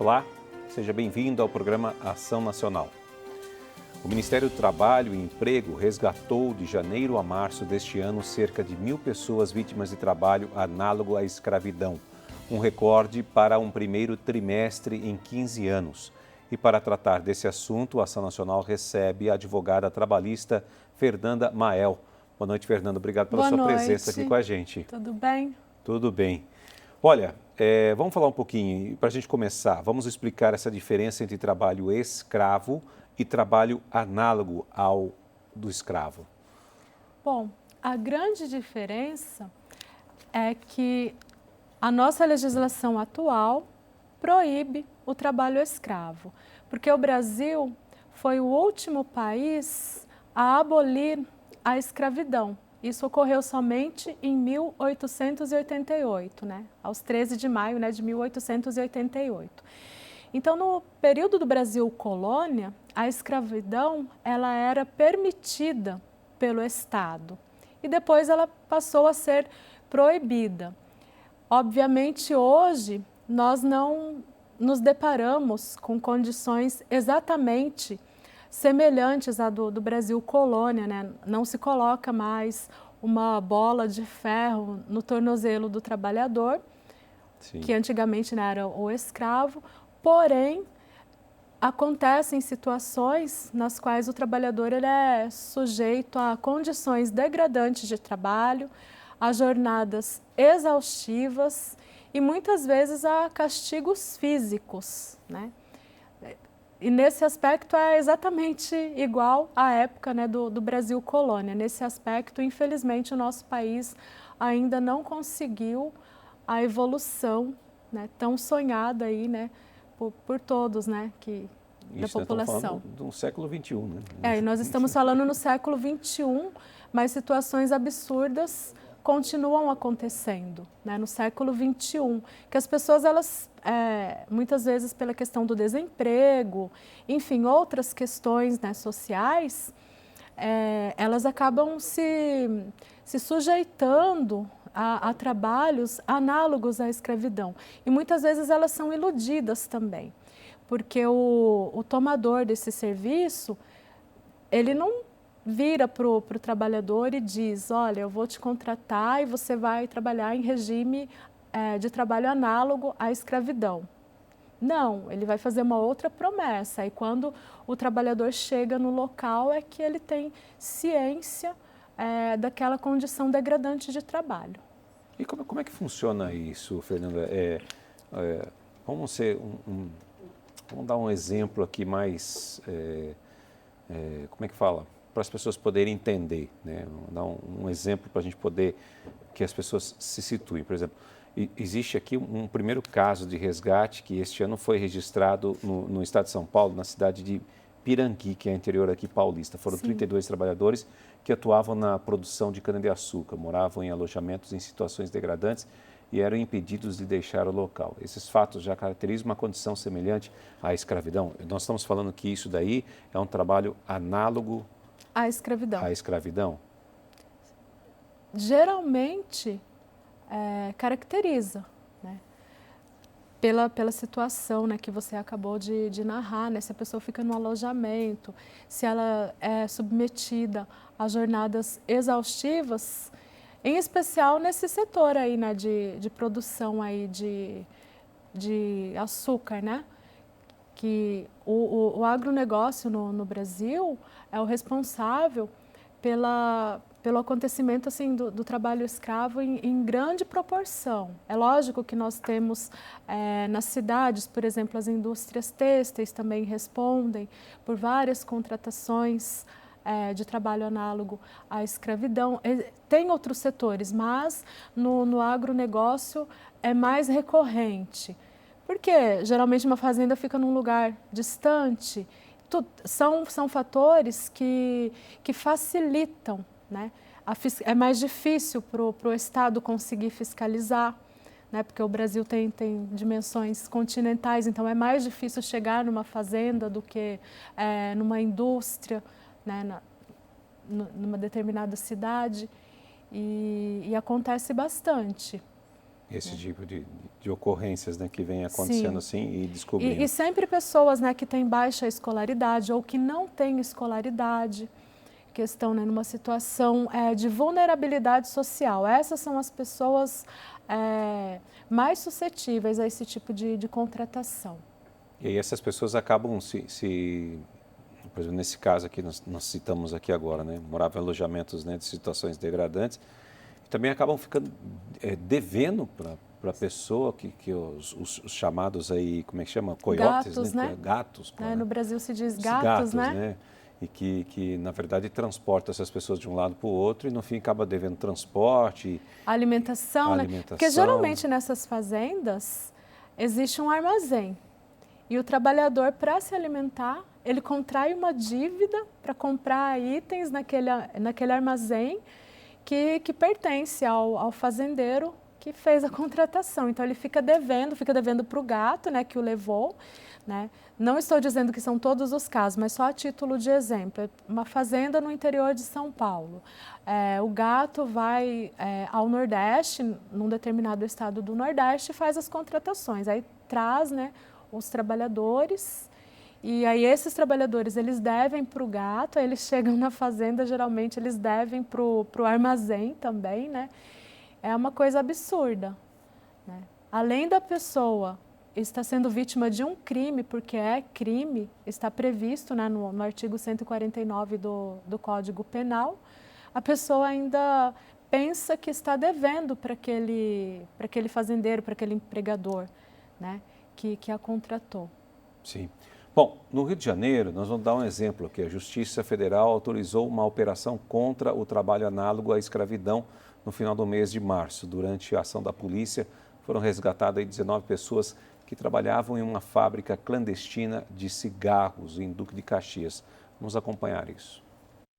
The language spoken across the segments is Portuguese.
Olá, seja bem-vindo ao programa Ação Nacional. O Ministério do Trabalho e Emprego resgatou de janeiro a março deste ano cerca de 1.000 pessoas vítimas de trabalho análogo à escravidão, um recorde para um primeiro trimestre em 15 anos. E para tratar desse assunto, a Ação Nacional recebe a advogada trabalhista Fernanda Mael. Boa noite, Fernanda. Obrigado pela sua presença aqui com a gente. Tudo bem? Tudo bem. Olha, vamos falar um pouquinho, para a gente começar, vamos explicar essa diferença entre trabalho escravo e trabalho análogo ao do escravo. Bom, a grande diferença é que a nossa legislação atual proíbe o trabalho escravo, porque o Brasil foi o último país a abolir a escravidão. Isso ocorreu somente em 1888, aos 13 de maio de 1888. Então, no período do Brasil colônia, a escravidão ela era permitida pelo Estado e depois ela passou a ser proibida. Obviamente, hoje, nós não nos deparamos com condições exatamente semelhantes à do Brasil colônia, Não se coloca mais uma bola de ferro no tornozelo do trabalhador, Sim. que antigamente era o escravo, porém, acontecem situações nas quais o trabalhador ele é sujeito a condições degradantes de trabalho, a jornadas exaustivas e muitas vezes a castigos físicos, E nesse aspecto é exatamente igual à época do Brasil colônia. Nesse aspecto, infelizmente, o nosso país ainda não conseguiu a evolução tão sonhada aí, por todos, da população. Estamos falando do século XXI, E nós estamos falando no século XXI, mas situações absurdas continuam acontecendo, no século XXI, que as pessoas, elas, muitas vezes pela questão do desemprego, enfim, outras questões sociais, elas acabam se sujeitando a trabalhos análogos à escravidão. E muitas vezes elas são iludidas também, porque o tomador desse serviço, ele não vira para o trabalhador e diz, olha, eu vou te contratar e você vai trabalhar em regime de trabalho análogo à escravidão. Não, ele vai fazer uma outra promessa e quando o trabalhador chega no local é que ele tem ciência daquela condição degradante de trabalho. E como é que funciona isso, Fernanda? Vamos dar um exemplo aqui mais, como é que fala? Para as pessoas poderem entender, Vamos dar um exemplo para a gente poder, que as pessoas se situem. Por exemplo, existe aqui um primeiro caso de resgate que este ano foi registrado no estado de São Paulo, na cidade de Pirangui, que é interior aqui paulista. Foram Sim. 32 trabalhadores que atuavam na produção de cana-de-açúcar, moravam em alojamentos em situações degradantes e eram impedidos de deixar o local. Esses fatos já caracterizam uma condição semelhante à escravidão. Nós estamos falando que isso daí é um trabalho análogo à escravidão. À escravidão? Geralmente, caracteriza, pela situação que você acabou de narrar, se a pessoa fica no alojamento, se ela é submetida a jornadas exaustivas, em especial nesse setor aí, de produção aí de açúcar, que o agronegócio no Brasil é o responsável pelo acontecimento assim, do trabalho escravo em grande proporção. É lógico que nós temos nas cidades, por exemplo, as indústrias têxteis também respondem por várias contratações de trabalho análogo à escravidão. Tem outros setores, mas no agronegócio é mais recorrente. Porque geralmente uma fazenda fica num lugar distante. São fatores que facilitam, é mais difícil para o Estado conseguir fiscalizar, porque o Brasil tem dimensões continentais, então é mais difícil chegar numa fazenda do que numa indústria, numa determinada cidade, e acontece bastante. Esse tipo de ocorrências, né, que vem acontecendo Sim. assim e descobrindo. E sempre pessoas, né, que têm baixa escolaridade ou que não têm escolaridade, que estão, né, numa situação de vulnerabilidade social. Essas são as pessoas mais suscetíveis a esse tipo de contratação. E aí essas pessoas acabam por exemplo, nesse caso aqui, nós citamos aqui agora, né, moravam em alojamentos, né, de situações degradantes, e também acabam ficando devendo para a pessoa que os chamados aí, como é que chama? Coiotes, Gatos, né? né? Gatos. Claro. No Brasil se diz Os gatos, né? E que, na verdade, transporta essas pessoas de um lado para o outro e, no fim, acaba devendo transporte. Alimentação, né? Porque geralmente nessas fazendas existe um armazém. E o trabalhador, para se alimentar, ele contrai uma dívida para comprar itens naquele armazém que pertence ao fazendeiro que fez a contratação. Então, ele fica devendo para o gato, né, que o levou. Né? Não estou dizendo que são todos os casos, mas só a título de exemplo. Uma fazenda no interior de São Paulo. O gato vai ao Nordeste, num determinado estado do Nordeste, e faz as contratações. Aí traz, né, os trabalhadores, e aí esses trabalhadores, eles devem para o gato, aí eles chegam na fazenda, geralmente eles devem para o armazém também, né? É uma coisa absurda, né? Além da pessoa estar sendo vítima de um crime, porque é crime, está previsto, né, no artigo 149 do Código Penal, a pessoa ainda pensa que está devendo para aquele fazendeiro, para aquele empregador, né, que a contratou. Sim. Bom, no Rio de Janeiro, nós vamos dar um exemplo aqui. A Justiça Federal autorizou uma operação contra o trabalho análogo à escravidão no final do mês de março. Durante a ação da polícia, foram resgatadas 19 pessoas que trabalhavam em uma fábrica clandestina de cigarros em Duque de Caxias. Vamos acompanhar isso.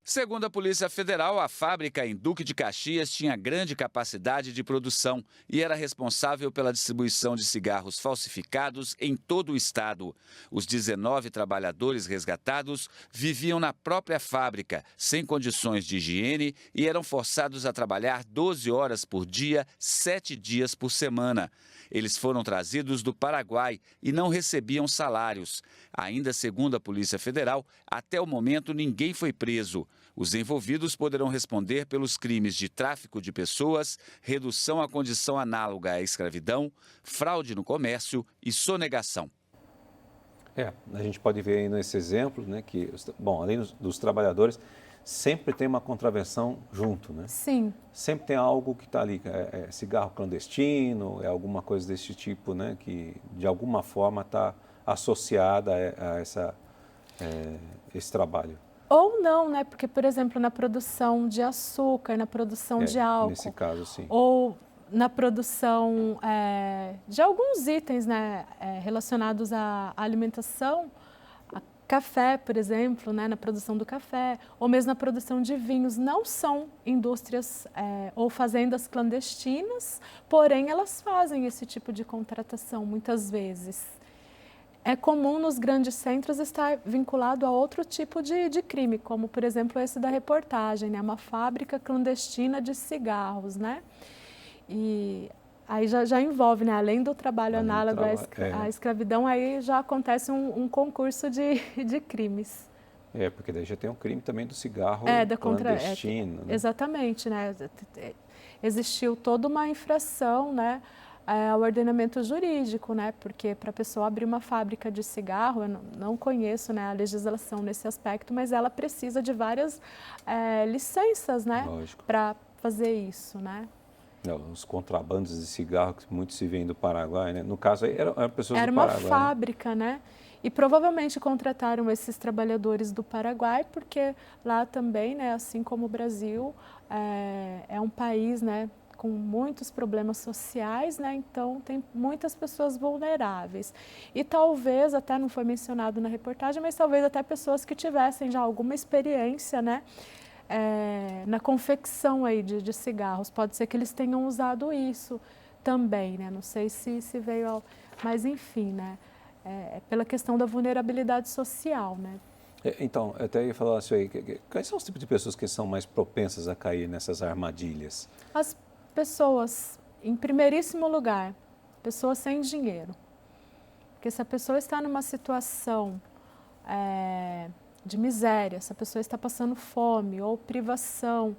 Segundo a Polícia Federal, a fábrica em Duque de Caxias tinha grande capacidade de produção e era responsável pela distribuição de cigarros falsificados em todo o estado. Os 19 trabalhadores resgatados viviam na própria fábrica, sem condições de higiene, e eram forçados a trabalhar 12 horas por dia, 7 dias por semana. Eles foram trazidos do Paraguai e não recebiam salários. Ainda segundo a Polícia Federal, até o momento ninguém foi preso. Os envolvidos poderão responder pelos crimes de tráfico de pessoas, redução à condição análoga à escravidão, fraude no comércio e sonegação. A gente pode ver aí nesse exemplo, né, que, bom, além dos trabalhadores, sempre tem uma contravenção junto, né? Sim. Sempre tem algo que está ali, cigarro clandestino, é alguma coisa desse tipo, né, que de alguma forma está associada a esse trabalho. Ou não, né? Porque, por exemplo, na produção de açúcar, na produção de álcool. Nesse caso, sim. Ou na produção de alguns itens, né, relacionados à alimentação, café, por exemplo, né, na produção do café, ou mesmo na produção de vinhos, não são indústrias ou fazendas clandestinas, porém elas fazem esse tipo de contratação muitas vezes. É comum nos grandes centros estar vinculado a outro tipo de crime, como, por exemplo, esse da reportagem, né, uma fábrica clandestina de cigarros, né? E aí já envolve, né, além do trabalho análogo à escravidão, aí já acontece um concurso de crimes. Porque daí já tem um crime também do cigarro clandestino. Né? Exatamente, né? Existiu toda uma infração, né, ao ordenamento jurídico, né? Porque para a pessoa abrir uma fábrica de cigarro, eu não conheço, né, a legislação nesse aspecto, mas ela precisa de várias licenças, né, para fazer isso, né? Os contrabandos de cigarro que muito se vêem do Paraguai, né? No caso aí eram pessoas do Paraguai. Era uma fábrica, né? E provavelmente contrataram esses trabalhadores do Paraguai, porque lá também, né, assim como o Brasil, é um país, né, com muitos problemas sociais, né? Então tem muitas pessoas vulneráveis. E talvez, até não foi mencionado na reportagem, mas talvez até pessoas que tivessem já alguma experiência, né, na confecção aí de cigarros. Pode ser que eles tenham usado isso também, né? Não sei se veio ao... Mas enfim, né? Pela questão da vulnerabilidade social, né? Então, eu até ia falar assim aí, quais são os tipos de pessoas que são mais propensas a cair nessas armadilhas? As pessoas em primeiríssimo lugar, pessoa sem dinheiro. Porque se a pessoa está numa situação de miséria, se a pessoa está passando fome ou privação,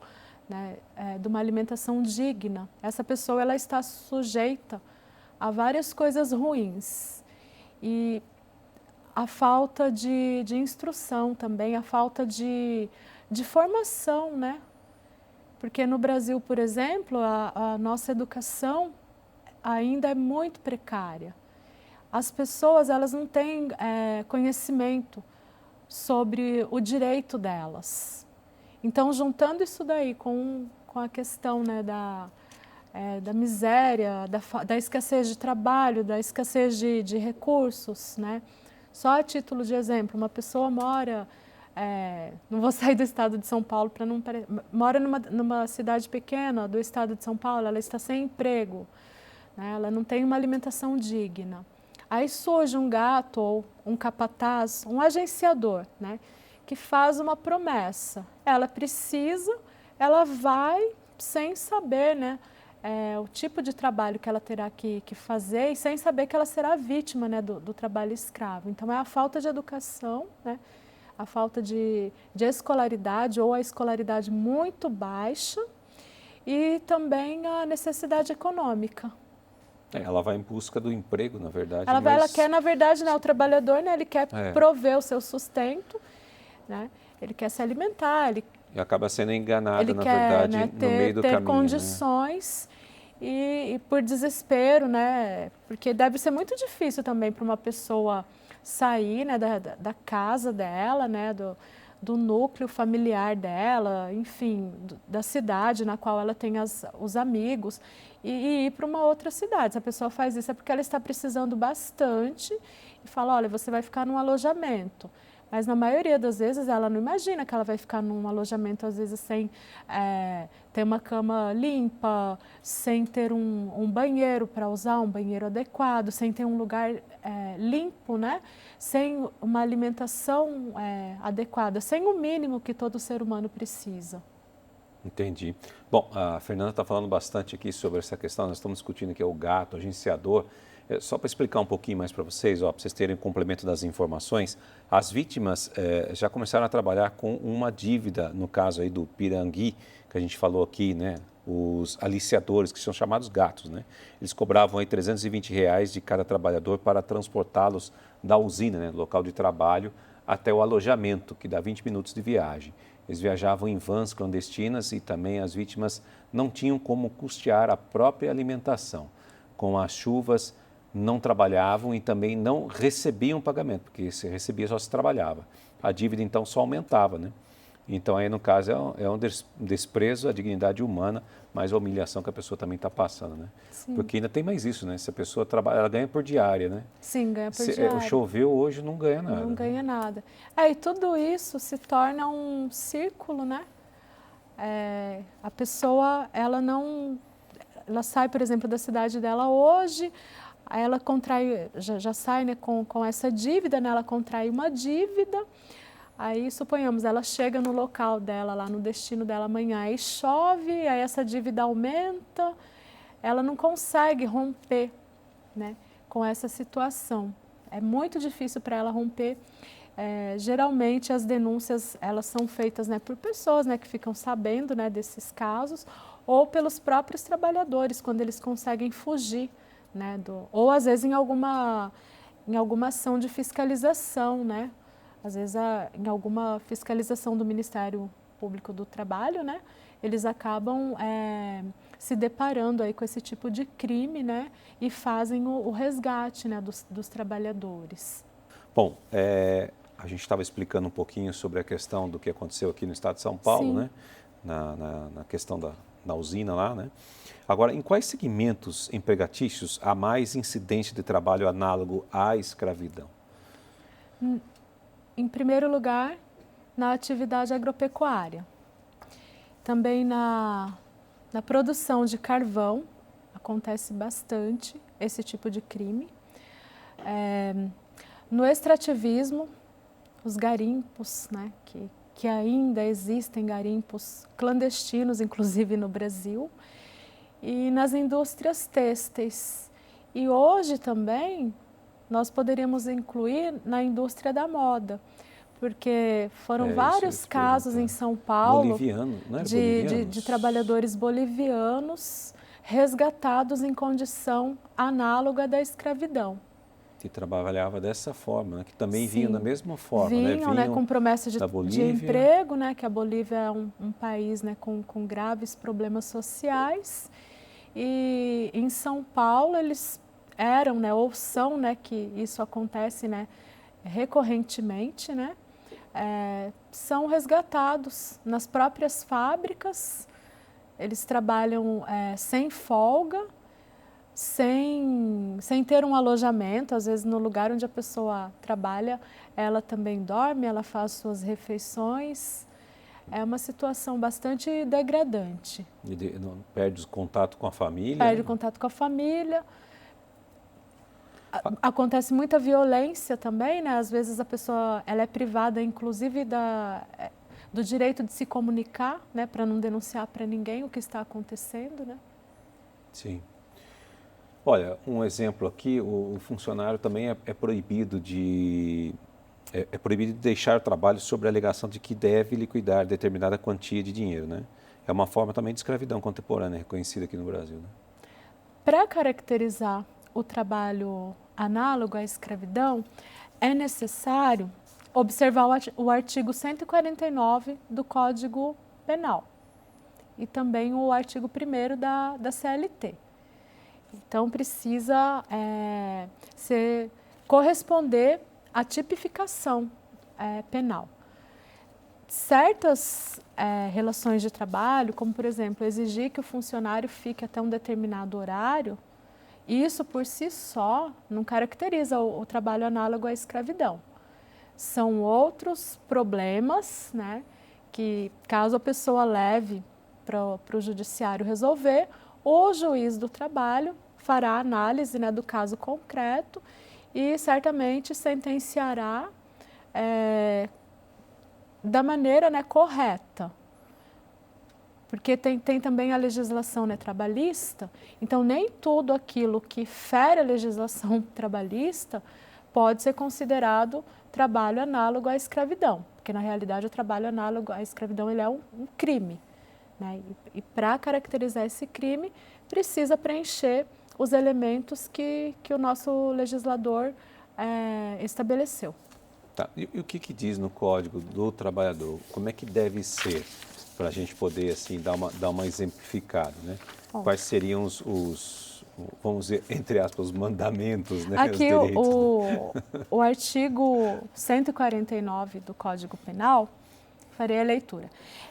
né, de uma alimentação digna, essa pessoa ela está sujeita a várias coisas ruins. E a falta de instrução também, a falta de formação, né? Porque no Brasil, por exemplo, a nossa educação ainda é muito precária. As pessoas elas não têm conhecimento sobre o direito delas. Então, juntando isso daí com a questão, né, da miséria, da escassez de trabalho, da escassez de recursos, né? Só a título de exemplo, uma pessoa mora, não vou sair do estado de São Paulo para não mora numa cidade pequena do estado de São Paulo, ela está sem emprego, né? Ela não tem uma alimentação digna. Aí surge um gato ou um capataz, um agenciador, né, que faz uma promessa. Ela precisa, ela vai sem saber, né, o tipo de trabalho que ela terá que fazer e sem saber que ela será vítima, né, do trabalho escravo. Então, é a falta de educação, né, a falta de escolaridade ou a escolaridade muito baixa e também a necessidade econômica. Ela vai em busca do emprego, na verdade. Ela quer, na verdade, né, o trabalhador, né, ele quer prover o seu sustento, né, ele quer se alimentar, e acaba sendo enganada, ele na quer, verdade, né, no meio do caminho. ter condições, né? E por desespero, né, porque deve ser muito difícil também para uma pessoa sair, né, da casa dela, né, do núcleo familiar dela, enfim, da cidade na qual ela tem os amigos, e ir para uma outra cidade. Se a pessoa faz isso é porque ela está precisando bastante e fala, olha, você vai ficar num alojamento. Mas na maioria das vezes ela não imagina que ela vai ficar num alojamento, às vezes sem ter uma cama limpa, sem ter um banheiro para usar, um banheiro adequado, sem ter um lugar limpo, né? Sem uma alimentação adequada, sem o mínimo que todo ser humano precisa. Entendi. Bom, a Fernanda está falando bastante aqui sobre essa questão, nós estamos discutindo aqui o gato, o agenciador. Só para explicar um pouquinho mais para vocês, para vocês terem um complemento das informações, as vítimas já começaram a trabalhar com uma dívida, no caso aí do pirangui, que a gente falou aqui, né? Os aliciadores, que são chamados gatos, né? Eles cobravam aí R$320 de cada trabalhador para transportá-los da usina, né, do local de trabalho, até o alojamento, que dá 20 minutos de viagem. Eles viajavam em vans clandestinas e também as vítimas não tinham como custear a própria alimentação. Com as chuvas, não trabalhavam e também não recebiam pagamento, porque se recebia só se trabalhava. A dívida, então, só aumentava, né? Então, aí, no caso, é um desprezo à dignidade humana, mas a humilhação que a pessoa também está passando, né? Sim. Porque ainda tem mais isso, né? Se a pessoa trabalha, ela ganha por diária, né? Sim, ganha por diária. Choveu hoje, não ganha nada. Não ganha nada. E tudo isso se torna um círculo, né? A pessoa, ela sai, por exemplo, da cidade dela hoje, aí ela contrai, já sai, né, com essa dívida, né? Ela contrai uma dívida. Aí, suponhamos, ela chega no local dela, lá no destino dela amanhã, e chove, aí essa dívida aumenta, ela não consegue romper, né, com essa situação. É muito difícil para ela romper. Geralmente, as denúncias, elas são feitas, né, por pessoas, né, que ficam sabendo, né, desses casos, ou pelos próprios trabalhadores, quando eles conseguem fugir, né, ou às vezes em alguma ação de fiscalização, né? Às vezes, em alguma fiscalização do Ministério Público do Trabalho, né, eles acabam se deparando aí com esse tipo de crime, né, e fazem o resgate, né, dos trabalhadores. Bom, a gente estava explicando um pouquinho sobre a questão do que aconteceu aqui no estado de São Paulo, Sim. né, na questão da usina lá, né. Agora, em quais segmentos empregatícios há mais incidência de trabalho análogo à escravidão? Em primeiro lugar, na atividade agropecuária. Também na produção de carvão, acontece bastante esse tipo de crime. No extrativismo, os garimpos, né, que ainda existem garimpos clandestinos, inclusive no Brasil. e nas indústrias têxteis. E hoje também nós poderíamos incluir na indústria da moda, porque foram vários casos em São Paulo boliviano, não era de trabalhadores bolivianos resgatados em condição análoga da escravidão. Que trabalhava dessa forma, né? Que também Sim, vinham da mesma forma. Vinham, né, com promessa de emprego, né, que a Bolívia é um país, né, com graves problemas sociais. E em São Paulo eles eram, né, ou são, né, que isso acontece, né, recorrentemente, né, são resgatados nas próprias fábricas. Eles trabalham sem folga, sem ter um alojamento. Às vezes no lugar onde a pessoa trabalha, ela também dorme, ela faz suas refeições. É uma situação bastante degradante. Perde o contato com a família. Perde o contato com a família. Acontece muita violência também, né? Às vezes a pessoa ela é privada, inclusive, do direito de se comunicar, né? Para não denunciar para ninguém o que está acontecendo, né? Sim. Olha, um exemplo aqui, o funcionário também é proibido de deixar o trabalho sob a alegação de que deve liquidar determinada quantia de dinheiro, né? É uma forma também de escravidão contemporânea reconhecida aqui no Brasil, né? Para caracterizar o trabalho análogo à escravidão, é necessário observar o artigo 149 do Código Penal e também o artigo 1º da CLT. Então, precisa corresponder à tipificação penal. Certas relações de trabalho, como, por exemplo, exigir que o funcionário fique até um determinado horário, isso por si só não caracteriza o trabalho análogo à escravidão. São outros problemas, né, que, caso a pessoa leve para o judiciário resolver, o juiz do trabalho fará análise, né, do caso concreto e certamente sentenciará da maneira, né, correta. Porque tem também a legislação, né, trabalhista, então nem tudo aquilo que fere a legislação trabalhista pode ser considerado trabalho análogo à escravidão, porque na realidade o trabalho análogo à escravidão ele é um crime, né? E para caracterizar esse crime precisa preencher os elementos que o nosso legislador estabeleceu. Tá. E o que diz no Código do Trabalhador? Como é que deve ser? Para a gente poder assim dar uma exemplificada, né? Bom, quais seriam os, vamos dizer, entre aspas, os mandamentos, né? Aqui o artigo 149 do Código Penal, farei a leitura.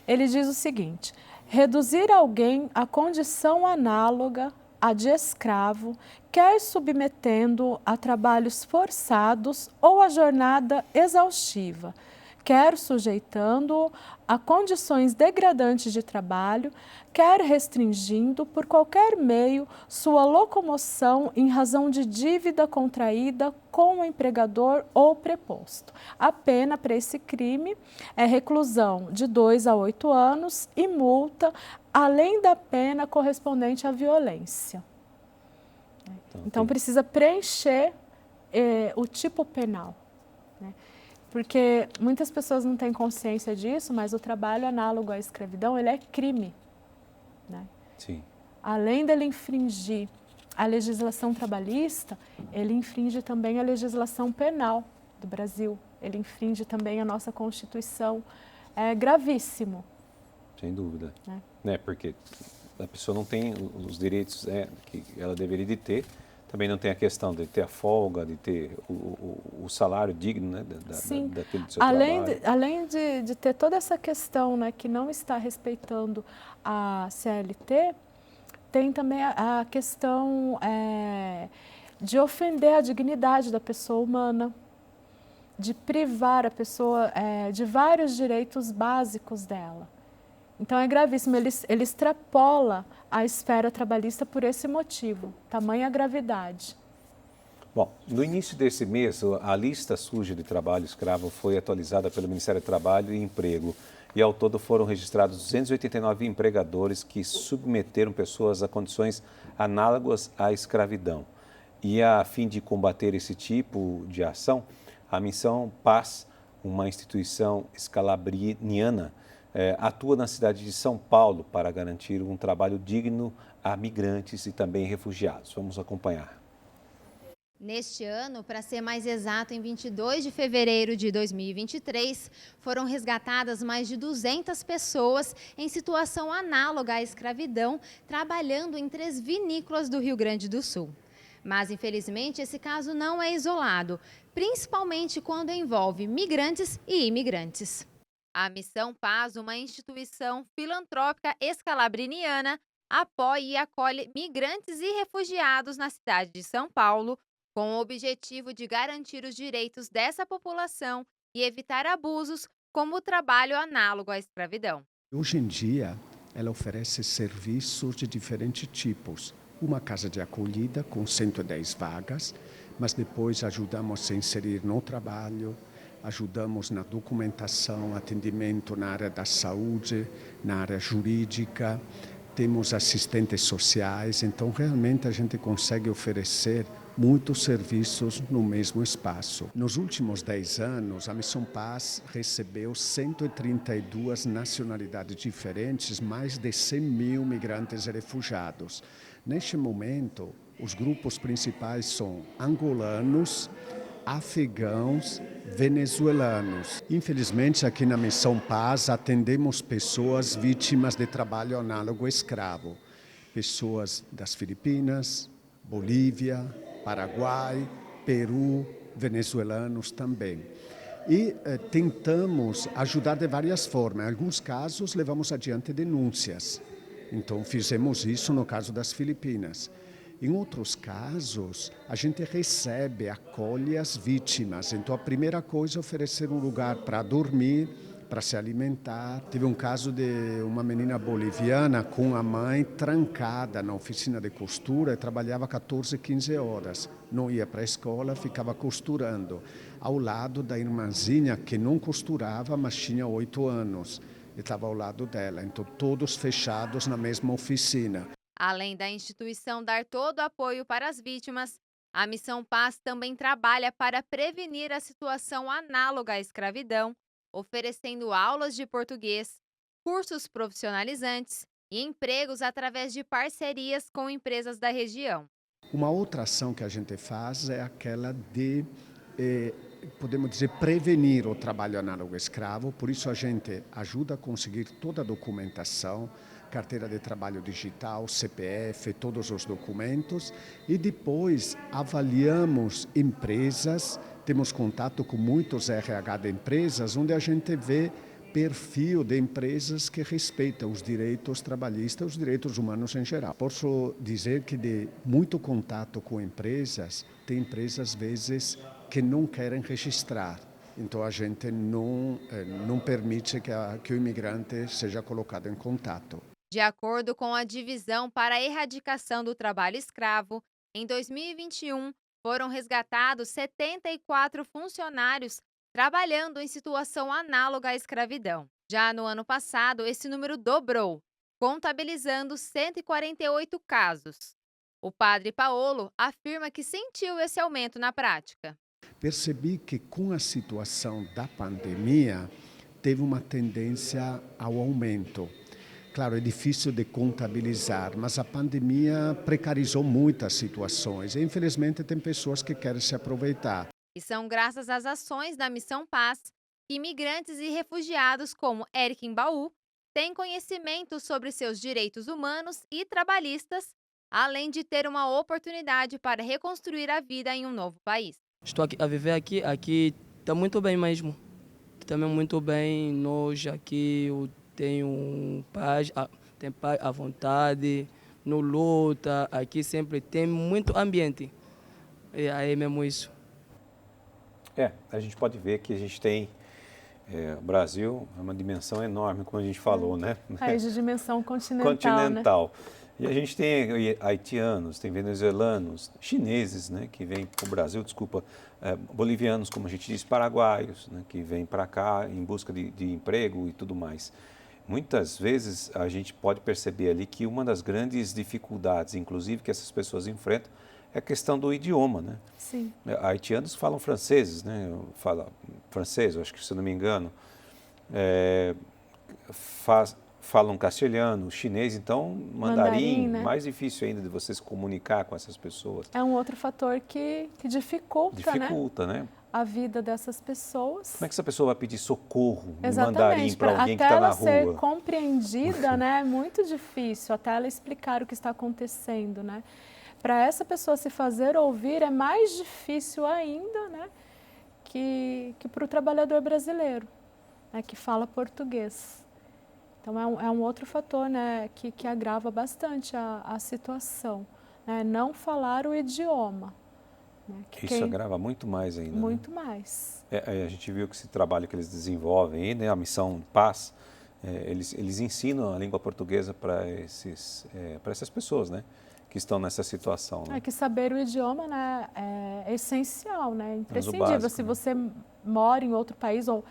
Ele diz o seguinte: reduzir alguém à condição análoga à de escravo, quer submetendo a trabalhos forçados ou a jornada exaustiva, quer sujeitando-o a condições degradantes de trabalho, quer restringindo por qualquer meio sua locomoção em razão de dívida contraída com o empregador ou preposto. A pena para esse crime é reclusão de 2 a 8 anos e multa, além da pena correspondente à violência. Então precisa preencher o tipo penal, né? Porque muitas pessoas não têm consciência disso, mas o trabalho análogo à escravidão, ele é crime, né? Sim. Além dele infringir a legislação trabalhista, ele infringe também a legislação penal do Brasil. Ele infringe também a nossa Constituição. É gravíssimo. Sem dúvida. Né? Porque a pessoa não tem os direitos que ela deveria de ter. Também não tem a questão de ter a folga, de ter o salário digno, né, daquele do seu trabalho. Além de ter toda essa questão, né, que não está respeitando a CLT, tem também a questão de ofender a dignidade da pessoa humana, de privar a pessoa de vários direitos básicos dela. Então é gravíssimo, ele extrapola a esfera trabalhista por esse motivo, tamanha gravidade. Bom, no início desse mês, a lista suja de trabalho escravo foi atualizada pelo Ministério do Trabalho e Emprego. E ao todo foram registrados 289 empregadores que submeteram pessoas a condições análogas à escravidão. E a fim de combater esse tipo de ação, a Missão Paz, uma instituição escalabriniana, atua na cidade de São Paulo para garantir um trabalho digno a migrantes e também refugiados. Vamos acompanhar. Neste ano, para ser mais exato, em 22 de fevereiro de 2023, foram resgatadas mais de 200 pessoas em situação análoga à escravidão, trabalhando em 3 vinícolas do Rio Grande do Sul. Mas, infelizmente, esse caso não é isolado, principalmente quando envolve migrantes e imigrantes. A Missão Paz, uma instituição filantrópica escalabriniana, apoia e acolhe migrantes e refugiados na cidade de São Paulo, com o objetivo de garantir os direitos dessa população e evitar abusos, como o trabalho análogo à escravidão. Hoje em dia, ela oferece serviços de diferentes tipos. Uma casa de acolhida com 110 vagas, mas depois ajudamos a inserir no trabalho, ajudamos na documentação, atendimento na área da saúde, na área jurídica, temos assistentes sociais, então realmente a gente consegue oferecer muitos serviços no mesmo espaço. Nos últimos 10 anos, a Missão Paz recebeu 132 nacionalidades diferentes, mais de 100 mil migrantes e refugiados. Neste momento, os grupos principais são angolanos, afegãos, venezuelanos. Infelizmente, aqui na Missão Paz, atendemos pessoas vítimas de trabalho análogo escravo. Pessoas das Filipinas, Bolívia, Paraguai, Peru, venezuelanos também. E tentamos ajudar de várias formas. Em alguns casos, levamos adiante denúncias. Então, fizemos isso no caso das Filipinas. Em outros casos, a gente recebe, acolhe as vítimas. Então, a primeira coisa é oferecer um lugar para dormir, para se alimentar. Teve um caso de uma menina boliviana com a mãe trancada na oficina de costura e trabalhava 14, 15 horas. Não ia para a escola, ficava costurando, ao lado da irmãzinha que não costurava, mas tinha 8 anos. E estava ao lado dela, então todos fechados na mesma oficina. Além da instituição dar todo o apoio para as vítimas, a Missão Paz também trabalha para prevenir a situação análoga à escravidão, oferecendo aulas de português, cursos profissionalizantes e empregos através de parcerias com empresas da região. Uma outra ação que a gente faz é aquela de, podemos dizer, prevenir o trabalho análogo escravo, por isso a gente ajuda a conseguir toda a documentação, carteira de trabalho digital, CPF, todos os documentos, e depois avaliamos empresas, temos contato com muitos RH de empresas, onde a gente vê perfil de empresas que respeitam os direitos trabalhistas, os direitos humanos em geral. Posso dizer que de muito contato com empresas, tem empresas às vezes que não querem registrar. Então a gente não permite que o imigrante seja colocado em contato. De acordo com a Divisão para a Erradicação do Trabalho Escravo, em 2021 foram resgatados 74 funcionários trabalhando em situação análoga à escravidão. Já no ano passado, esse número dobrou, contabilizando 148 casos. O padre Paolo afirma que sentiu esse aumento na prática. Percebi que com a situação da pandemia, teve uma tendência ao aumento. Claro, é difícil de contabilizar, mas a pandemia precarizou muitas situações. E, infelizmente, tem pessoas que querem se aproveitar. E são graças às ações da Missão Paz que imigrantes e refugiados como Eric Embaú têm conhecimento sobre seus direitos humanos e trabalhistas, além de ter uma oportunidade para reconstruir a vida em um novo país. Estou aqui a viver aqui está muito bem mesmo. Também muito bem, nós aqui tenho paz, à vontade, não luta, aqui sempre tem muito ambiente. E aí mesmo isso. A gente pode ver que a gente tem, o Brasil é uma dimensão enorme, como a gente falou, né? País de dimensão continental, né? E a gente tem haitianos, tem venezuelanos, chineses, né, que vêm para o Brasil, bolivianos, como a gente diz, paraguaios, né, que vêm para cá em busca de emprego e tudo mais. Muitas vezes a gente pode perceber ali que uma das grandes dificuldades, inclusive, que essas pessoas enfrentam é a questão do idioma, né? Sim. Haitianos falam franceses, né? Falam francês, eu acho que se eu não me engano. Falam castelhano, chinês, então mandarim, né? mais difícil ainda de você se comunicar com essas pessoas. É um outro fator que dificulta, né? A vida dessas pessoas. Como é que essa pessoa vai pedir socorro em Exatamente, mandarim para alguém que está na rua? Até ela ser compreendida, né, é muito difícil, até ela explicar o que está acontecendo, né? Para essa pessoa se fazer ouvir é mais difícil ainda, né, que para o trabalhador brasileiro, né, que fala português. Então é um outro fator, né, que agrava bastante a situação, né? Não falar o idioma. Isso agrava muito mais ainda. Muito mais. A gente viu que esse trabalho que eles desenvolvem aí, né, a missão Paz, eles ensinam a língua portuguesa para essas pessoas, né, que estão nessa situação. Né? É que saber o idioma, né, é essencial, né, é imprescindível. Básico, se né? você mora em outro país, ou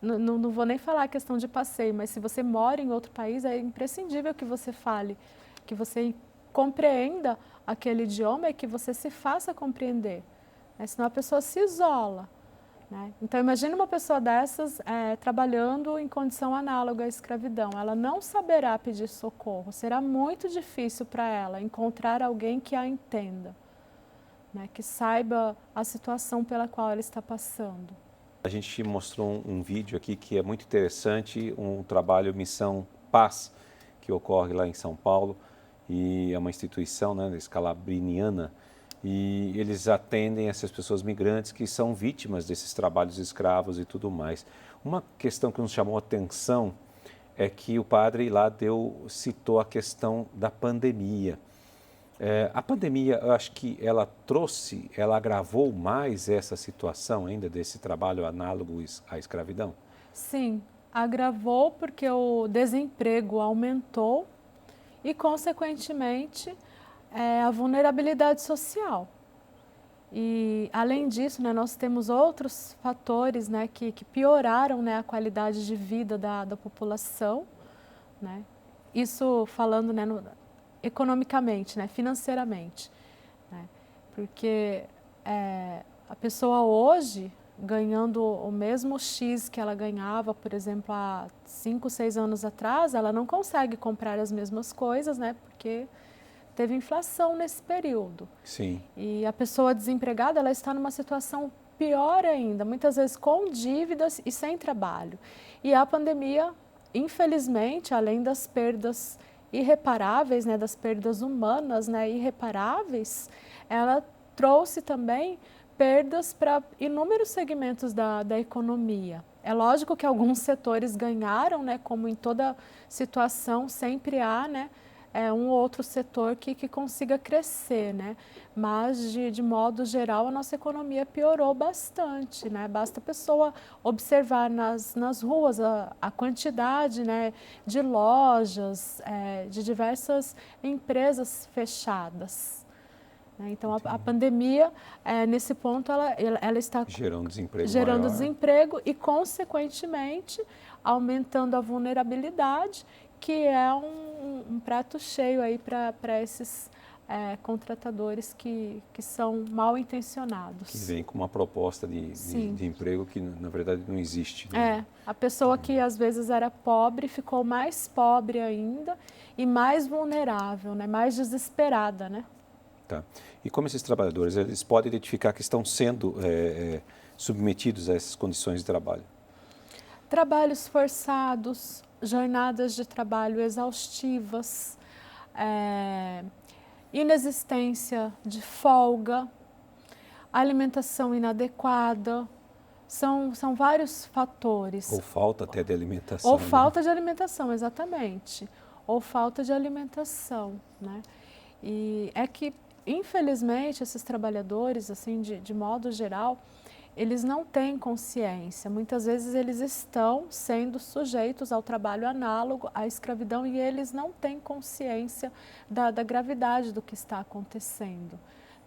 não vou nem falar a questão de passeio, mas se você mora em outro país, é imprescindível que você fale, que você compreenda aquele idioma e que você se faça compreender, né? Senão a pessoa se isola, né? Então imagine uma pessoa dessas trabalhando em condição análoga à escravidão, ela não saberá pedir socorro, será muito difícil para ela encontrar alguém que a entenda, né? Que saiba a situação pela qual ela está passando. A gente mostrou um vídeo aqui que é muito interessante, um trabalho Missão Paz, que ocorre lá em São Paulo, e é uma instituição, né, escalabriniana, e eles atendem essas pessoas migrantes que são vítimas desses trabalhos escravos e tudo mais. Uma questão que nos chamou a atenção é que o padre lá citou a questão da pandemia. A pandemia, eu acho que ela agravou mais essa situação ainda desse trabalho análogo à escravidão? Sim, agravou porque o desemprego aumentou e, consequentemente, a vulnerabilidade social. E, além disso, né, nós temos outros fatores, né, que pioraram, né, a qualidade de vida da população, né? Isso falando, né, economicamente, né, financeiramente, né? Porque a pessoa hoje, ganhando o mesmo X que ela ganhava, por exemplo, há 5, 6 anos atrás, ela não consegue comprar as mesmas coisas, né? Porque teve inflação nesse período. Sim. E a pessoa desempregada, ela está numa situação pior ainda, muitas vezes com dívidas e sem trabalho. E a pandemia, infelizmente, além das perdas irreparáveis, né, das perdas humanas, né, irreparáveis, ela trouxe também perdas para inúmeros segmentos da economia. É lógico que alguns setores ganharam, né, como em toda situação, sempre há, né, um outro setor que consiga crescer, né? Mas, de modo geral, a nossa economia piorou bastante, né? Basta a pessoa observar nas ruas a quantidade, né, de lojas, de diversas empresas fechadas. Então, a pandemia, nesse ponto, ela está gerando desemprego e, consequentemente, aumentando a vulnerabilidade, que é um prato cheio aí para esses contratadores que são mal intencionados. Que vem com uma proposta de emprego que, na verdade, não existe. Né? A pessoa que às vezes era pobre ficou mais pobre ainda e mais vulnerável, né? Mais desesperada, né? Tá. E como esses trabalhadores, eles podem identificar que estão sendo submetidos a essas condições de trabalho? Trabalhos forçados, jornadas de trabalho exaustivas, inexistência de folga, alimentação inadequada, são vários fatores. Ou falta até de alimentação. Ou falta de alimentação, exatamente. Ou falta de alimentação, né? E é que, infelizmente, esses trabalhadores, assim, de modo geral, eles não têm consciência. Muitas vezes eles estão sendo sujeitos ao trabalho análogo à escravidão e eles não têm consciência da gravidade do que está acontecendo.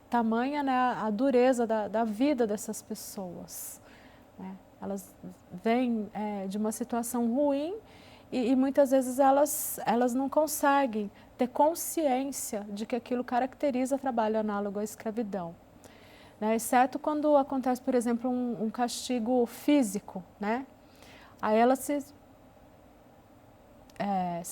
Tamanha, né, a dureza da vida dessas pessoas, né? Elas vêm de uma situação ruim e muitas vezes elas não conseguem ter consciência de que aquilo caracteriza trabalho análogo à escravidão. Né? Exceto quando acontece, por exemplo, um castigo físico, né? Aí ela se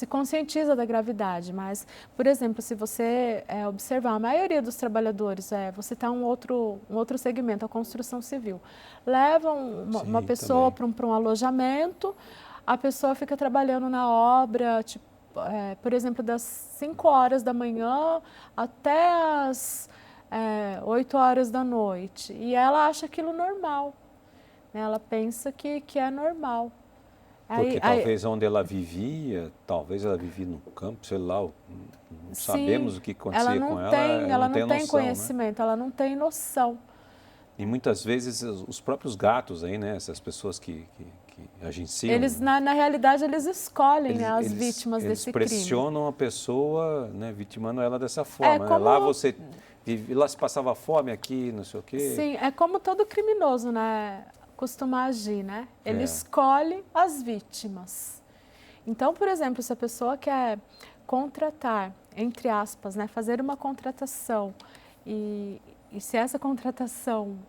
conscientiza da gravidade, mas, por exemplo, se você observar, a maioria dos trabalhadores, você está um outro segmento, a construção civil, levam uma pessoa para um alojamento, a pessoa fica trabalhando na obra, tipo, por exemplo, das 5 horas da manhã até as 8 horas da noite, e ela acha aquilo normal, né? Ela pensa que é normal. Porque talvez onde ela vivia, talvez ela vivia no campo, sei lá, não sabemos o que acontecia com ela. Ela não tem noção, conhecimento, né? Ela não tem noção. E muitas vezes os próprios gatos aí, né, essas pessoas que agenciam. Eles, na realidade, eles escolhem as vítimas desse crime. Eles pressionam a pessoa, né, vitimando ela dessa forma. Como... Lá você vive, lá se passava fome, aqui, não sei o quê. Sim, é como todo criminoso, né, costuma agir, né? Ele escolhe as vítimas. Então, por exemplo, se a pessoa quer contratar, entre aspas, né, fazer uma contratação e se essa contratação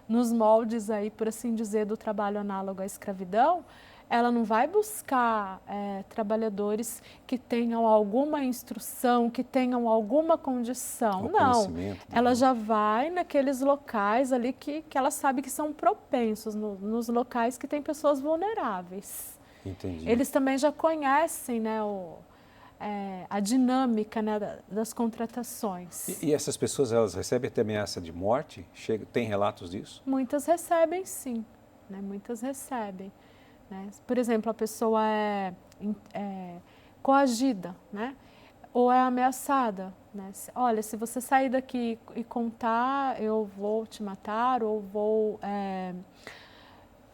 nos moldes aí, por assim dizer, do trabalho análogo à escravidão, ela não vai buscar trabalhadores que tenham alguma instrução, que tenham alguma condição. Não, ela já vai naqueles locais ali que ela sabe que são propensos, nos locais que tem pessoas vulneráveis. Entendi. Eles também já conhecem, né, a dinâmica, né, das contratações. E essas pessoas, elas recebem até ameaça de morte? Tem relatos disso? Muitas recebem, sim, né, muitas recebem. Né? Por exemplo, a pessoa é coagida, né? Ou é ameaçada. Né? Olha, se você sair daqui e contar, eu vou te matar ou vou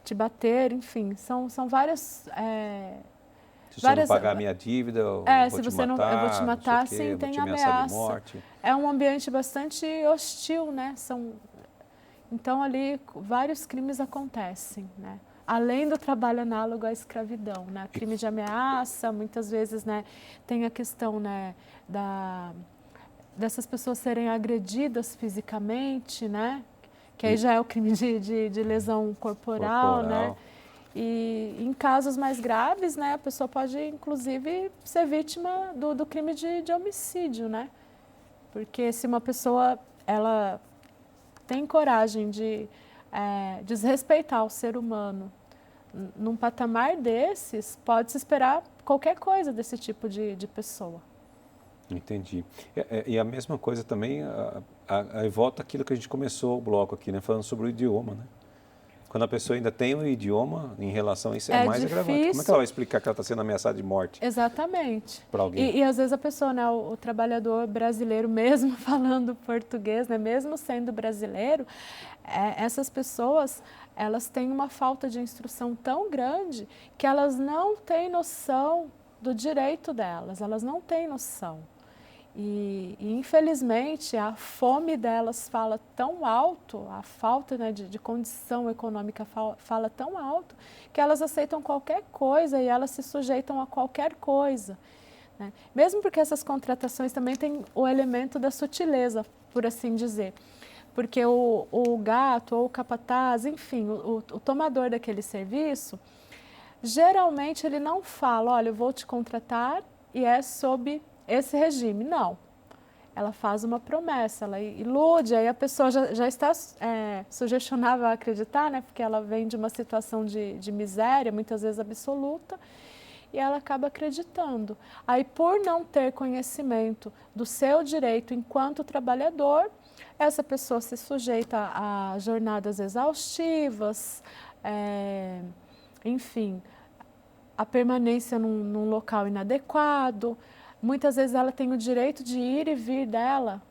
te bater, enfim. São várias... se você não pagar a minha dívida, eu vou te matar, eu vou te matar, sim, tem ameaça. De morte. É um ambiente bastante hostil, né? Então, ali, vários crimes acontecem, né? Além do trabalho análogo à escravidão, né? Crime de ameaça, muitas vezes, né, tem a questão, né, dessas pessoas serem agredidas fisicamente, né? Que aí já é o crime de lesão corporal, né? E em casos mais graves, né, a pessoa pode, inclusive, ser vítima do crime de homicídio, né? Porque se uma pessoa, ela tem coragem de desrespeitar o ser humano num patamar desses, pode-se esperar qualquer coisa desse tipo de pessoa. Entendi. E a mesma coisa também, aí volta aquilo que a gente começou o bloco aqui, né, falando sobre o idioma, né? Quando a pessoa ainda tem um idioma em relação a isso, é mais agravante. Como é que ela vai explicar que ela está sendo ameaçada de morte? Exatamente. Para alguém. E às vezes a pessoa, né, o trabalhador brasileiro, mesmo falando português, né, mesmo sendo brasileiro, essas pessoas, elas têm uma falta de instrução tão grande que elas não têm noção do direito delas, elas não têm noção. E infelizmente, a fome delas fala tão alto, a falta, né, de condição econômica fala tão alto, que elas aceitam qualquer coisa e elas se sujeitam a qualquer coisa. Né? Mesmo porque essas contratações também têm o elemento da sutileza, por assim dizer. Porque o gato ou o capataz, enfim, o tomador daquele serviço, geralmente ele não fala, olha, eu vou te contratar e é sob esse regime. Não. Ela faz uma promessa, ela ilude, aí a pessoa já está sugestionável a acreditar, né? Porque ela vem de uma situação de miséria, muitas vezes absoluta, e ela acaba acreditando. Aí, por não ter conhecimento do seu direito enquanto trabalhador, essa pessoa se sujeita a jornadas exaustivas, enfim, a permanência num local inadequado. Muitas vezes ela tem o direito de ir e vir dela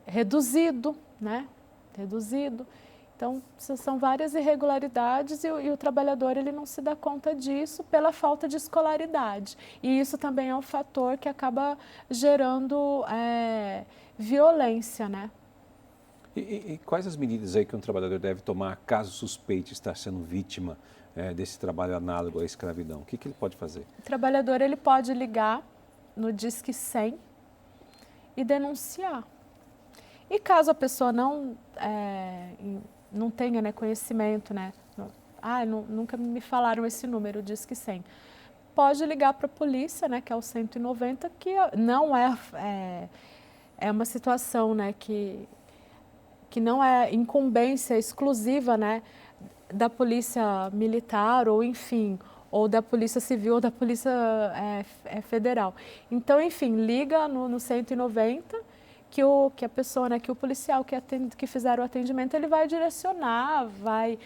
reduzido, né? reduzido. Então, são várias irregularidades e o trabalhador ele não se dá conta disso pela falta de escolaridade. E isso também é um fator que acaba gerando violência, né? E quais as medidas aí que um trabalhador deve tomar caso suspeite estar sendo vítima desse trabalho análogo à escravidão? O que ele pode fazer? O trabalhador ele pode ligar no Disque 100 e denunciar. E caso a pessoa não tenha, né, conhecimento, né? Nunca me falaram esse número, Disque 100. Pode ligar para a polícia, né, que é o 190, que não é uma situação, né, que não é incumbência exclusiva, né, da polícia militar ou, enfim, ou da polícia civil ou da polícia federal. Então, enfim, liga no 190 que a pessoa, né, que o policial que fizer o atendimento, ele vai direcionar, vai,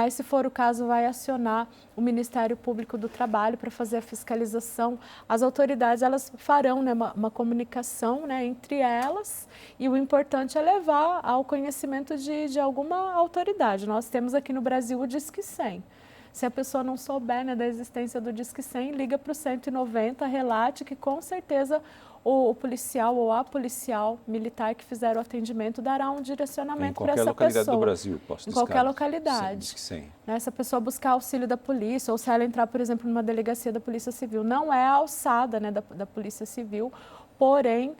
se for o caso, vai acionar o Ministério Público do Trabalho para fazer a fiscalização. As autoridades, elas farão, né, uma comunicação, né, entre elas, e o importante é levar ao conhecimento de alguma autoridade. Nós temos aqui no Brasil o Disque 100. Se a pessoa não souber, né, da existência do Disque 100, liga para o 190, relate que com certeza o policial ou a policial militar que fizer o atendimento dará um direcionamento para essa pessoa. Em qualquer localidade do Brasil, posso em qualquer localidade. Disque 100. Né, se a pessoa buscar auxílio da polícia, ou se ela entrar, por exemplo, numa delegacia da Polícia Civil, não é a alçada, né, da Polícia Civil, porém,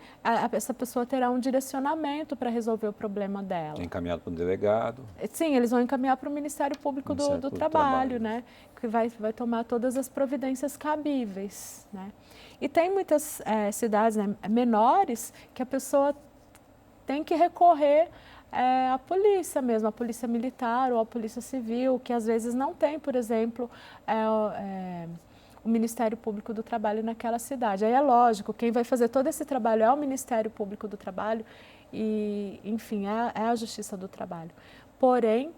essa pessoa terá um direcionamento para resolver o problema dela. É encaminhado para um delegado. Sim, eles vão encaminhar para o Ministério Público do Trabalho, né? Que vai tomar todas as providências cabíveis, né? E tem muitas cidades, né, menores que a pessoa tem que recorrer à polícia mesmo, à polícia militar ou à polícia civil, que às vezes não tem, por exemplo, o Ministério Público do Trabalho naquela cidade. Aí é lógico, quem vai fazer todo esse trabalho é o Ministério Público do Trabalho e, enfim, é a Justiça do Trabalho. Porém,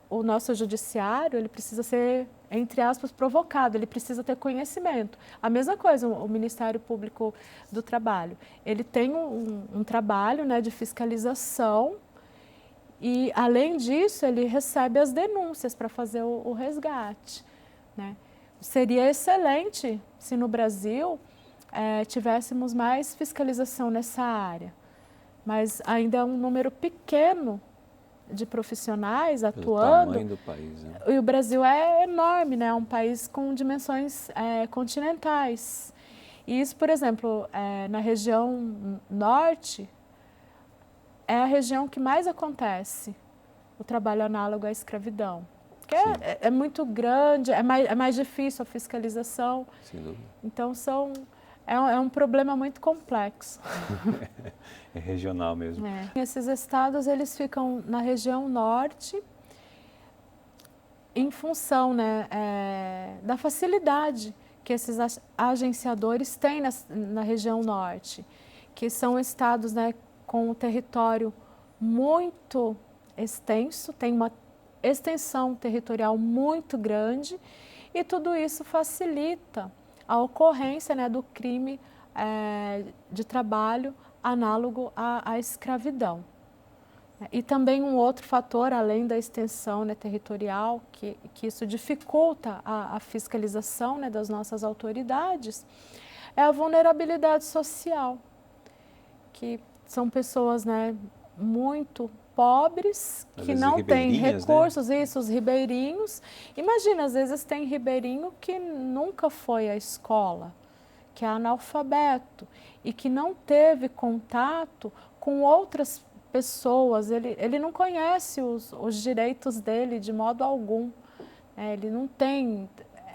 o nosso judiciário, ele precisa ser, entre aspas, provocado, ele precisa ter conhecimento. A mesma coisa, o Ministério Público do Trabalho. Ele tem um trabalho, né, de fiscalização e, além disso, ele recebe as denúncias para fazer o resgate, né? Seria excelente se no Brasil tivéssemos mais fiscalização nessa área, mas ainda é um número pequeno de profissionais atuando. O tamanho do país, né? E o Brasil é enorme, né? É um país com dimensões continentais. E isso, por exemplo, na região norte, é a região que mais acontece o trabalho análogo à escravidão. Porque é muito grande, é mais difícil a fiscalização. Sem dúvida. Então, é um problema muito complexo. É regional mesmo. Esses estados, eles ficam na região norte em função, né, da facilidade que esses agenciadores têm na região norte, que são estados, né, com um território muito extenso, tem uma extensão territorial muito grande e tudo isso facilita a ocorrência, né, do crime de trabalho análogo à escravidão. E também um outro fator, além da extensão, né, territorial, que isso dificulta a fiscalização, né, das nossas autoridades, é a vulnerabilidade social, que são pessoas, né, muito pobres, que não têm recursos, né? Isso, os ribeirinhos. Imagina, às vezes tem ribeirinho que nunca foi à escola, que é analfabeto e que não teve contato com outras pessoas, ele não conhece os direitos dele de modo algum. Ele não tem...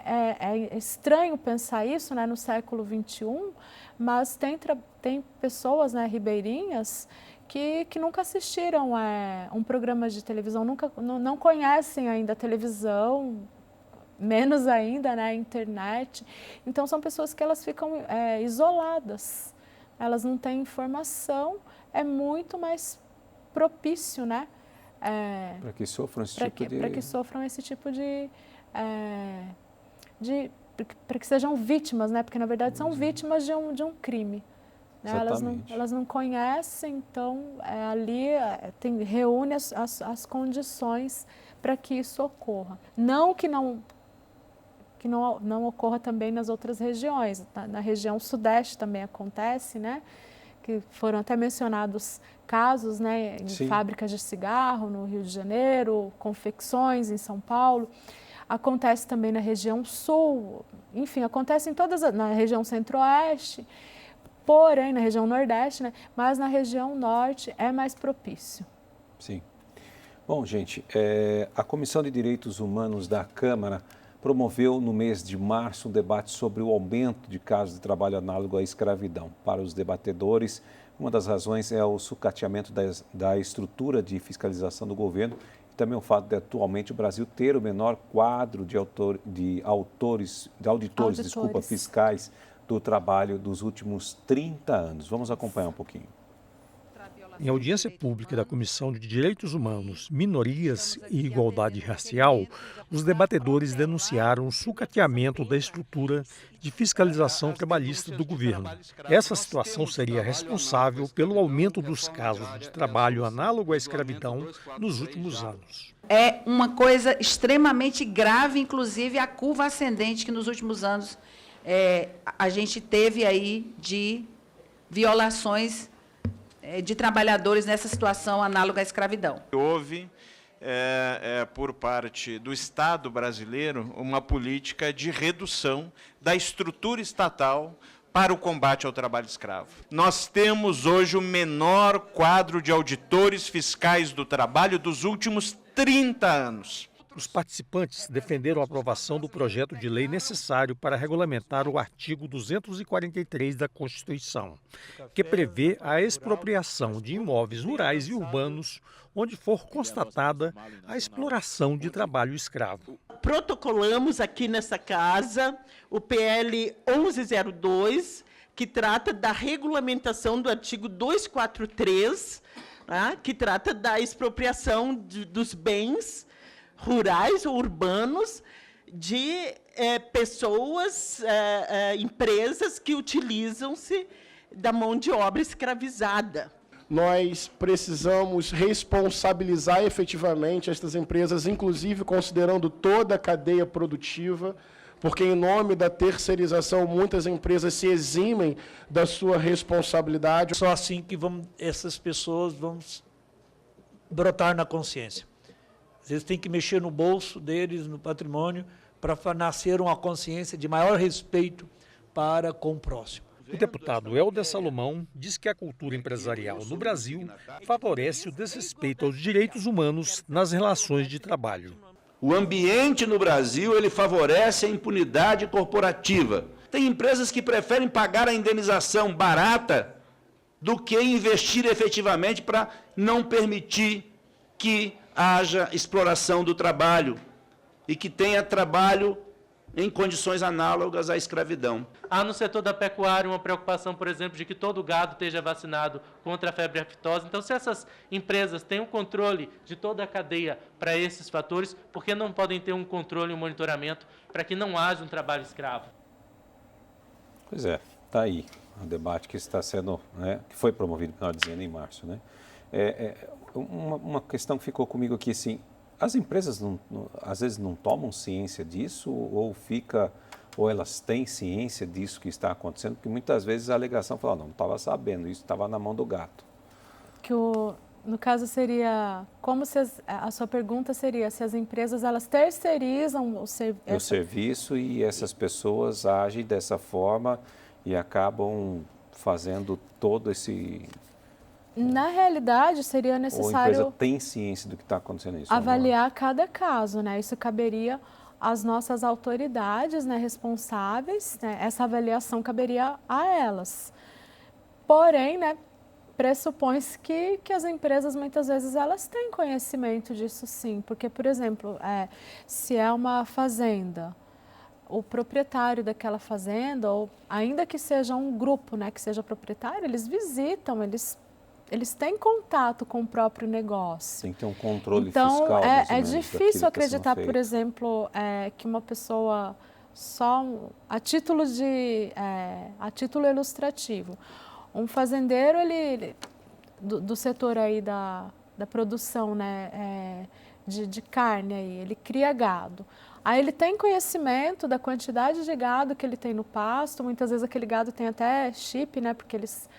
É estranho pensar isso, né, no século XXI, mas tem pessoas, né, ribeirinhas que nunca assistiram um programa de televisão, não conhecem ainda a televisão, menos ainda, né, a internet. Então, são pessoas que elas ficam isoladas, elas não têm informação, é muito mais propício, né? Para que sofram esse tipo para que sejam vítimas, né? Porque, na verdade, são vítimas de um crime. né? Exatamente. Elas não conhecem, então ali reúne as condições para que isso ocorra. Não que não ocorra também nas outras regiões. Na região sudeste também acontece, né? Que foram até mencionados casos, né, em Sim. fábricas de cigarro no Rio de Janeiro, confecções em São Paulo. Acontece também na região sul, enfim, acontece na região centro-oeste, porém na região nordeste, né, mas na região norte é mais propício. Sim. Bom, gente, a Comissão de Direitos Humanos da Câmara promoveu no mês de março um debate sobre o aumento de casos de trabalho análogo à escravidão. Para os debatedores, uma das razões é o sucateamento da estrutura de fiscalização do governo e também o fato de atualmente o Brasil ter o menor quadro de auditores fiscais do trabalho dos últimos 30 anos. Vamos acompanhar um pouquinho. Em audiência pública da Comissão de Direitos Humanos, Minorias e Igualdade Racial, os debatedores denunciaram o sucateamento da estrutura de fiscalização trabalhista do governo. Essa situação seria responsável pelo aumento dos casos de trabalho análogo à escravidão nos últimos anos. É uma coisa extremamente grave, inclusive a curva ascendente que nos últimos anos a gente teve aí de violações de trabalhadores nessa situação análoga à escravidão. Houve, por parte do Estado brasileiro, uma política de redução da estrutura estatal para o combate ao trabalho escravo. Nós temos hoje o menor quadro de auditores fiscais do trabalho dos últimos 30 anos. Os participantes defenderam a aprovação do projeto de lei necessário para regulamentar o artigo 243 da Constituição, que prevê a expropriação de imóveis rurais e urbanos onde for constatada a exploração de trabalho escravo. Protocolamos aqui nessa casa o PL 1102, que trata da regulamentação do artigo 243, que trata da expropriação dos bens rurais ou urbanos de pessoas, empresas que utilizam-se da mão de obra escravizada. Nós precisamos responsabilizar efetivamente estas empresas, inclusive considerando toda a cadeia produtiva, porque em nome da terceirização muitas empresas se eximem da sua responsabilidade. Só assim que essas pessoas vão brotar na consciência. Eles têm que mexer no bolso deles, no patrimônio, para nascer uma consciência de maior respeito para com o próximo. O deputado Helder Salomão diz que a cultura empresarial no Brasil favorece o desrespeito aos direitos humanos nas relações de trabalho. O ambiente no Brasil ele favorece a impunidade corporativa. Tem empresas que preferem pagar a indenização barata do que investir efetivamente para não permitir que haja exploração do trabalho e que tenha trabalho em condições análogas à escravidão. Há no setor da pecuária uma preocupação, por exemplo, de que todo gado esteja vacinado contra a febre aftosa. Então, se essas empresas têm um controle de toda a cadeia para esses fatores, por que não podem ter um controle e um monitoramento para que não haja um trabalho escravo? Pois é, está aí o debate que está sendo, que foi promovido, melhor dizendo, em março, né? Uma questão que ficou comigo aqui, assim, as empresas às vezes não tomam ciência disso ou elas têm ciência disso que está acontecendo, porque muitas vezes a alegação fala, não estava sabendo, isso estava na mão do gato. No caso seria, a sua pergunta seria se as empresas elas terceirizam o serviço e essas pessoas agem dessa forma e acabam fazendo todo esse... Na realidade, seria necessário... Ou a empresa tem ciência do que está acontecendo isso? Avaliar cada caso, né? Isso caberia às nossas autoridades, né, responsáveis, né? Essa avaliação caberia a elas. Porém, né, pressupõe-se que as empresas, muitas vezes, elas têm conhecimento disso sim. Porque, por exemplo, se é uma fazenda, o proprietário daquela fazenda, ou ainda que seja um grupo, né, que seja proprietário, eles visitam, eles têm contato com o próprio negócio. Tem que ter um controle fiscal. Então, é difícil acreditar, por exemplo, que uma pessoa a título ilustrativo, Um fazendeiro, do setor aí da produção, né, de carne, aí, ele cria gado. Aí ele tem conhecimento da quantidade de gado que ele tem no pasto, muitas vezes aquele gado tem até chip, né, porque eles,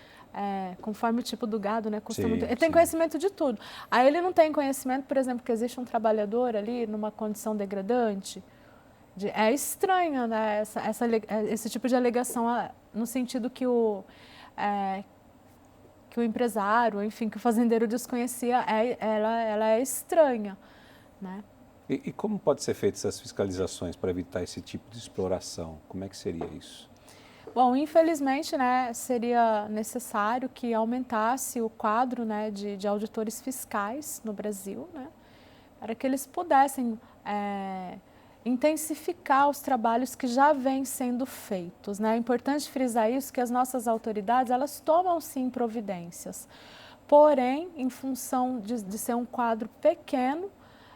conforme o tipo do gado, né, custa muito. Ele tem conhecimento de tudo. Aí ele não tem conhecimento, por exemplo, que existe um trabalhador ali numa condição degradante. É estranho, né, esse tipo de alegação, no sentido que o empresário, enfim, que o fazendeiro desconhecia, ela é estranha, né? E como pode ser feitas essas fiscalizações para evitar esse tipo de exploração? Como é que seria isso? Bom, infelizmente, né, seria necessário que aumentasse o quadro, né, de auditores fiscais no Brasil, né, para que eles pudessem intensificar os trabalhos que já vêm sendo feitos, né? É importante frisar isso, que as nossas autoridades, elas tomam sim providências, porém, em função de ser um quadro pequeno,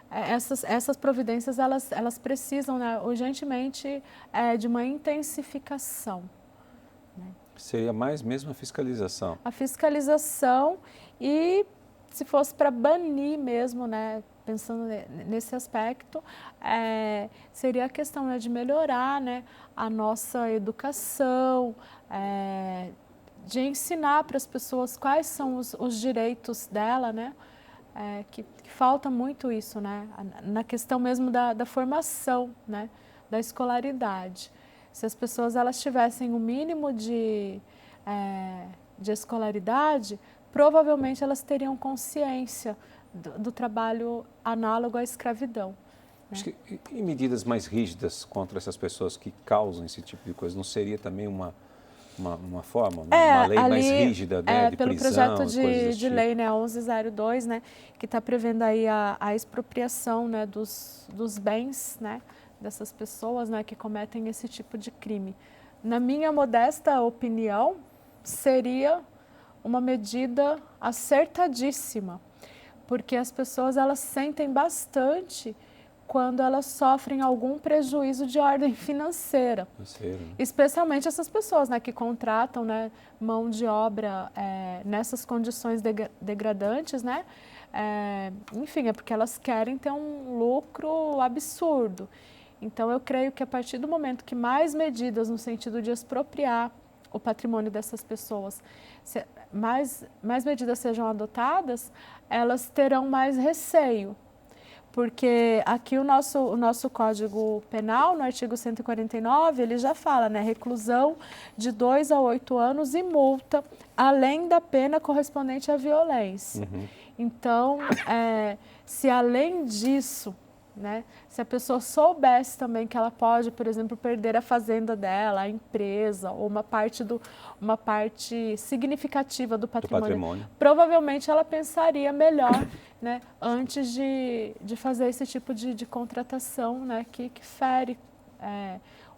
essas providências, elas precisam, né, urgentemente de uma intensificação. Né? Seria mais mesmo a fiscalização? A fiscalização e, se fosse para banir mesmo, né, pensando nesse aspecto, seria a questão, né, de melhorar, né, a nossa educação, de ensinar para as pessoas quais são os direitos dela, né, que falta muito isso, né, na questão mesmo da formação, né, da escolaridade. Se as pessoas elas tivessem o mínimo de escolaridade, provavelmente elas teriam consciência do trabalho análogo à escravidão. Né? E medidas mais rígidas contra essas pessoas que causam esse tipo de coisa, não seria também uma forma, uma lei mais rígida, né, de pelo prisão, projeto de lei, né, 1102, né, que está prevendo aí a expropriação, né, dos bens, né, dessas pessoas, né, que cometem esse tipo de crime. Na minha modesta opinião, seria uma medida acertadíssima, porque as pessoas elas sentem bastante quando elas sofrem algum prejuízo de ordem financeira. Especialmente essas pessoas, né, que contratam, né, mão de obra nessas condições degradantes, né? Enfim, é porque elas querem ter um lucro absurdo. Então, eu creio que a partir do momento que mais medidas no sentido de expropriar o patrimônio dessas pessoas, mais medidas sejam adotadas, elas terão mais receio. Porque aqui o nosso Código Penal, no artigo 149, ele já fala, né, reclusão de 2 a 8 anos e multa, além da pena correspondente à violência. Então, se além disso, né, se a pessoa soubesse também que ela pode, por exemplo, perder a fazenda dela, a empresa, ou uma parte significativa do patrimônio, provavelmente ela pensaria melhor, né, antes de fazer esse tipo de contratação, né, que fere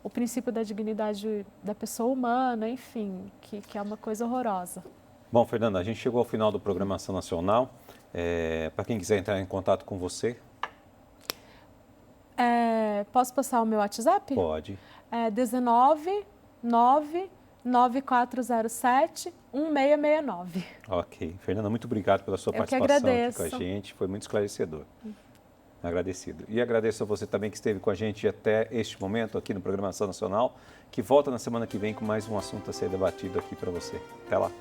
o princípio da dignidade da pessoa humana, enfim, que é uma coisa horrorosa. Bom, Fernanda, a gente chegou ao final do Programação Nacional. Para quem quiser entrar em contato com você... posso passar o meu WhatsApp? Pode. 169-9407-1669. Ok. Fernanda, muito obrigado pela sua participação aqui com a gente. Foi muito esclarecedor. Agradecido. E agradeço a você também que esteve com a gente até este momento aqui no Programação Nacional, que volta na semana que vem com mais um assunto a ser debatido aqui para você. Até lá.